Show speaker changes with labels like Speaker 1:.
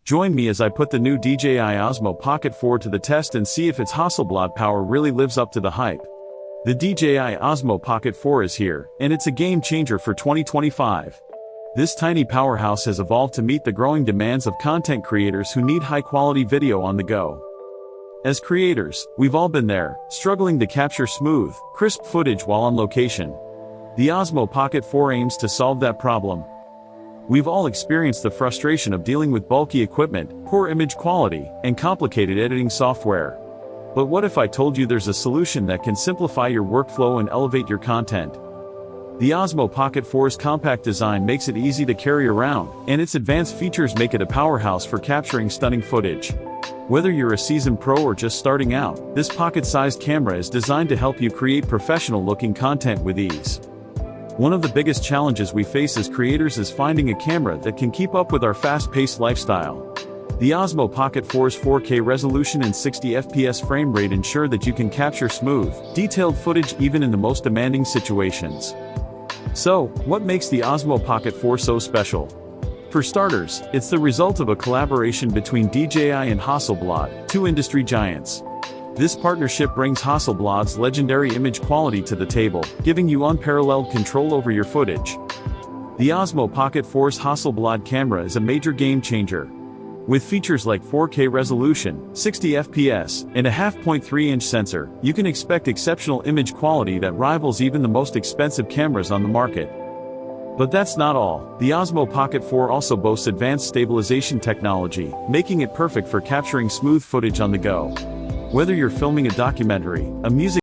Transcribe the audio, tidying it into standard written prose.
Speaker 1: Join me as I put the new DJI OSMO Pocket 4 to the test and see if its Hasselblad power really lives up to the hype. The DJI OSMO Pocket 4 is here, and it's a game changer for 2025. This tiny powerhouse has evolved to meet the growing demands of content creators who need high-quality video on the go. As creators, we've all been there, struggling to capture smooth, crisp footage while on location. The OSMO Pocket 4 aims to solve that problem. We've all experienced the frustration of dealing with bulky equipment, poor image quality, and complicated editing software. But what if I told you there's a solution that can simplify your workflow and elevate your content? The OSMO Pocket 4's compact design makes it easy to carry around, and its advanced features make it a powerhouse for capturing stunning footage. Whether you're a seasoned pro or just starting out, this pocket-sized camera is designed to help you create professional-looking content with ease. One of the biggest challenges we face as creators is finding a camera that can keep up with our fast-paced lifestyle. The OSMO Pocket 4's 4K resolution and 60 FPS frame rate ensure that you can capture smooth, detailed footage even in the most demanding situations. So, what makes the OSMO Pocket 4 so special? For starters, it's the result of a collaboration between DJI and Hasselblad, two industry giants. This partnership brings Hasselblad's legendary image quality to the table, giving you unparalleled control over your footage. The OSMO Pocket 4's Hasselblad camera is a major game changer. With features like 4K resolution, 60 FPS, and a 0.3-inch sensor, you can expect exceptional image quality that rivals even the most expensive cameras on the market. But that's not all. The OSMO Pocket 4 also boasts advanced stabilization technology, making it perfect for capturing smooth footage on the go. Whether you're filming a documentary, a music